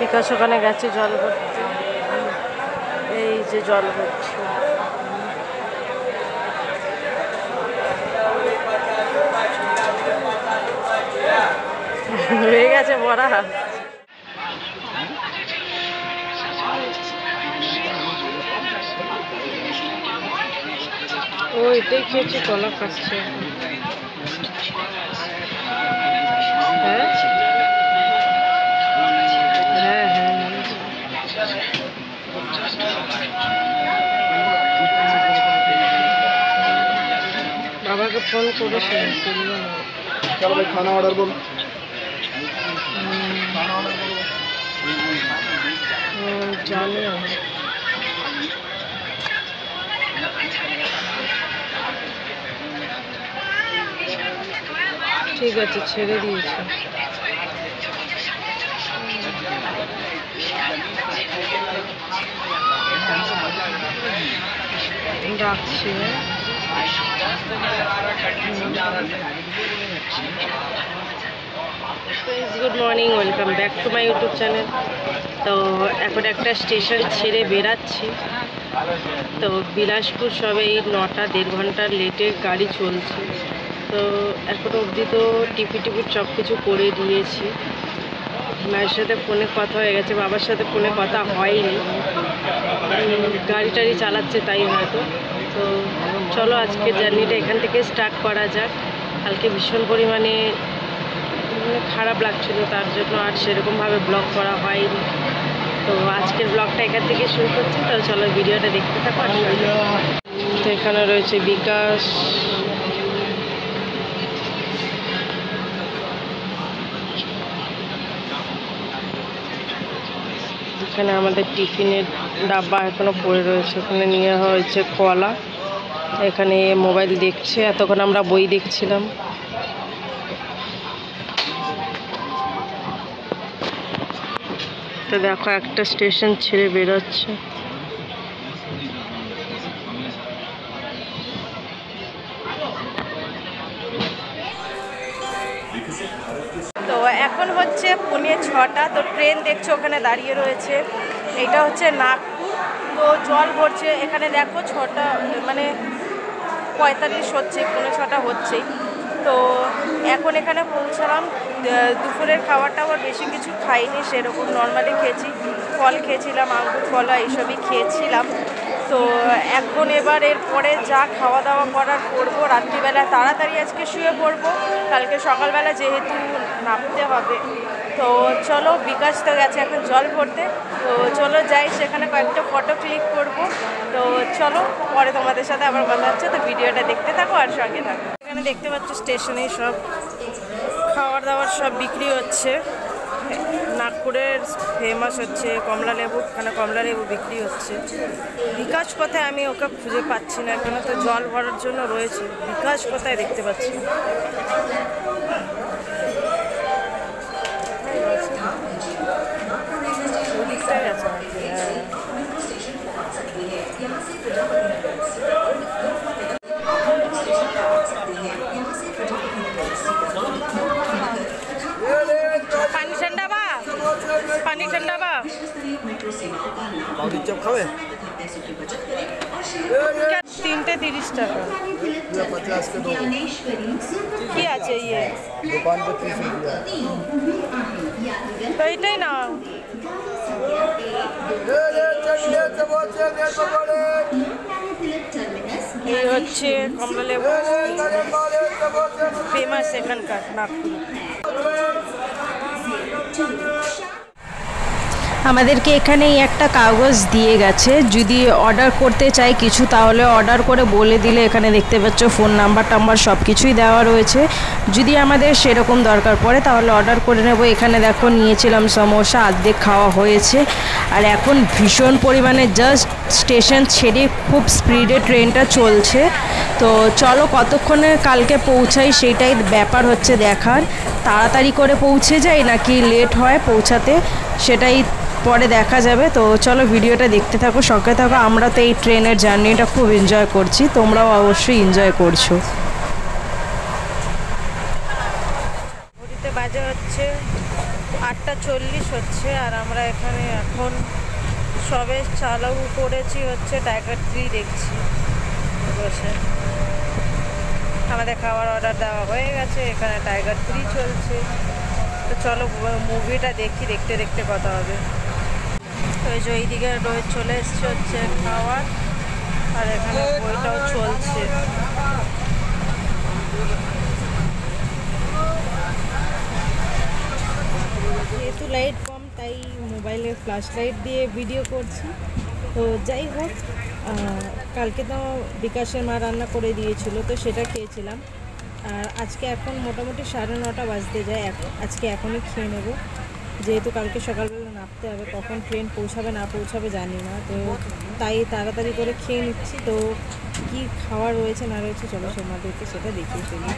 বিকাশ ওখানে গেছে জল ভরতে, এই যে জল ভরছে। হয়ে গেছে বড়া। ও এটাই খেয়েছে, কলা খাচ্ছে। হ্যাঁ হ্যাঁ হ্যাঁ, বাবাকে ফোন করেছে, चलो भाई खाना ऑर्डर बोल। জানি ঠিক আছে, ছেড়ে দিয়েছে। রাখছি। Good morning, welcome back to my YouTube channel. তো এখন একটা স্টেশন ছেড়ে বেরাচ্ছি। তো বিলাসপুর সবে এই 9টা 1.5 ঘন্টার লেটে গাড়ি চলছে। তো এখনো অবধি তো টিকিট সব কিছু করে দিয়েছি। মায়ের সাথে ফোনে কথা হয়ে গেছে, বাবার সাথে ফোনে কথা হয়নি, গাড়ি টাড়ি চালাচ্ছে তাই হয়তো। তো চলো আজকের জার্নিটা এখান থেকে স্টার্ট করা যাক। কালকে ভীষণ পরিমাণে খারাপ লাগছিল, তার জন্য আর সেরকমভাবে ব্লগ করা হয়নি। তো আজকের ব্লগটা এখান থেকে শুরু করছি। তো চলো ভিডিওটা দেখতে থাকো। তো এখানে রয়েছে বিকাশ, এখানে আমাদের টিফিনের ডাব্বা এখনো পড়ে রয়েছে, ওখানে নিয়ে হয়েছে কলা। এখানে মোবাইল দেখছে, এতক্ষণ আমরা বই দেখছিলাম। তো দেখো একটা স্টেশন ছেড়ে বেরোচ্ছে। তো এখন হচ্ছে 6:45। তো ট্রেন দেখছো ওখানে দাঁড়িয়ে রয়েছে, এটা হচ্ছে নাগপুর। তো জল ভরছে এখানে, দেখো 6টা মানে 45 হচ্ছে, 6:45 হচ্ছেই। তো এখন এখানে পৌঁছালাম। দুপুরের খাবারটা আবার বেশি কিছু খাইনি, সেরকম নর্মালি খেয়েছি, ফল খেয়েছিলাম, আঙ্গুর কলা এইসবই খেয়েছিলাম। তো এখন এবার এরপরে যা খাওয়া দাওয়া করার করবো, রাত্রিবেলা তাড়াতাড়ি আজকে শুয়ে পড়বো, কালকে সকালবেলা যেহেতু নামতে হবে। তো চলো, বিকাশ তো গেছে এখন জল ভরতে। তো চলো যাই, সেখানে কয়েকটা ফটো ক্লিক করবো। তো চলো পরে তোমাদের সাথে আবার কথা হচ্ছে। তো ভিডিওটা দেখতে থাকো আর সঙ্গে থাকো। এখানে দেখতে পাচ্ছ স্টেশনে সব খাবার দাবার সব বিক্রি হচ্ছে। নাগপুরের ফেমাস হচ্ছে কমলা লেবু, এখানে কমলা লেবু বিক্রি হচ্ছে। বিকাশ কোথায় আমি ওকে খুঁজে পাচ্ছি না, এখানে তো জল ভরার জন্য রয়েছে, বিকাশ কোথায় দেখতে পাচ্ছি। পানি ঠান্ডা বা, পানি ঠান্ডা বা चप खावे 3টে 30 টাকা। 50 के दो। কি আছে ইয়ে दुकान पे 30 रुपया। তো এটাই না, এই হচ্ছে কমলা লেবু, ফেমাস এখানকার নাগপুর। আমাদেরকে এখানেই একটা কাগজ দিয়ে গেছে, যদি অর্ডার করতে চাই কিছু তাহলে অর্ডার করে বলে দিলে, এখানে দেখতে পাচ্ছ ফোন নাম্বার টাম্বার সব কিছুই দেওয়া রয়েছে। যদি আমাদের সেরকম দরকার পড়ে তাহলে অর্ডার করে নেব। এখানে দেখো নিয়েছিলাম সমোসা, অর্ধেক খাওয়া হয়েছে। আর এখন ভীষণ পরিমাণে জাস্ট স্টেশন ছেড়ে খুব স্পিডে ট্রেনটা চলছে। তো চলো কতক্ষণে কালকে পৌঁছাই সেটাই ব্যাপার হচ্ছে দেখার। তাড়াতাড়ি করে পৌঁছে যাই নাকি লেট হয় পৌঁছাতে সেটাই পরে দেখা যাবে। তো চলো ভিডিওটা দেখতে থাকো, সঙ্গে থাকো। আমরা তো এই ট্রেনের জার্নিটা খুব এনজয় করছি, তোমরাও অবশ্যই এনজয় করছো। ঘড়িতে বাজে হচ্ছে 8টা 8:40 হচ্ছে আর আমরা এখানে এখন সবে চালু করেছি হচ্ছে টাইগার 3 দেখছি বসে। আমাদের খাবার অর্ডার দেওয়া হয়ে গেছে, এখানে টাইগার 3 চলছে। তো চলো মুভিটা দেখি, দেখতে দেখতে কথা হবে। তো এই যে এইদিকে রোহিত চলে এসছে হচ্ছে খাওয়ার, আর এখানে বইটাও চলছে। যেহেতু লাইট কম তাই মোবাইলে ফ্ল্যাশ লাইট দিয়ে ভিডিও করছি। তো যাই হোক, কালকে তো বিকাশের মা রান্না করে দিয়েছিল, তো সেটা খেয়েছিলাম। আর আজকে এখন মোটামুটি 9:30 বাজতে যায়, আজকে এখনই খেয়ে নেব, যেহেতু কালকে সকালবেলা নামতে হবে। কখন ট্রেন পৌঁছাবে না পৌঁছাবে জানি না, তো তাই তাড়াতাড়ি করে খেয়ে নিচ্ছি। তো কি খাওয়া রয়েছে না রয়েছে চলো তোমাদেরকে সেটা দেখিয়ে ফেলি।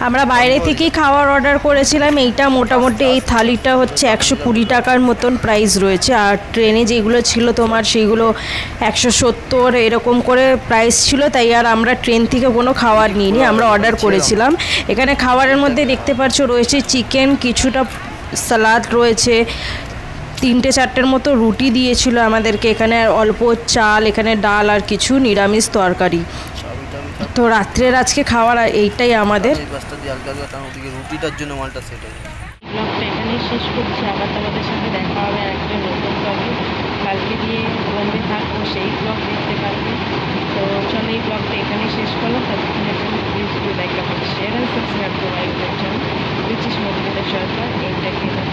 আমরা বাইরে থেকেই খাওয়ার অর্ডার করেছিলাম। এইটা মোটামুটি এই থালিটা হচ্ছে 120 টাকার মতন প্রাইস রয়েছে, আর ট্রেনে যেগুলো ছিল তোমার সেইগুলো 170 এরকম করে প্রাইস ছিল। তাই আর আমরা ট্রেন থেকে কোনো খাবার নিইনি, আমরা অর্ডার করেছিলাম। এখানে খাবারের মধ্যে দেখতে পাচ্ছ রয়েছে চিকেন, কিছুটা সালাদ রয়েছে, 3-4টের মতো রুটি দিয়েছিল আমাদেরকে এখানে, আর অল্প চাল, এখানে ডাল আর কিছু নিরামিষ তরকারি। তো রাত্রের আজকে খাওয়ার এইটাই আমাদের। রুটিটার জন্য মালটা সেট হয়। ব্লগটা এখানেই শেষ করছি, আবার তোমাদের সাথে দেখা হবে একটা নতুন ব্লগে। কালকে দিয়ে বন্ধে থাকবো, সেই ব্লগ দেখতে পারবে। তো চলো এই ব্লগটা এখানেই শেষ করলো। ততক্ষণের জন্য please do like, comment, share and subscribe to my channel, which is Motivita Sharma. Entertainment.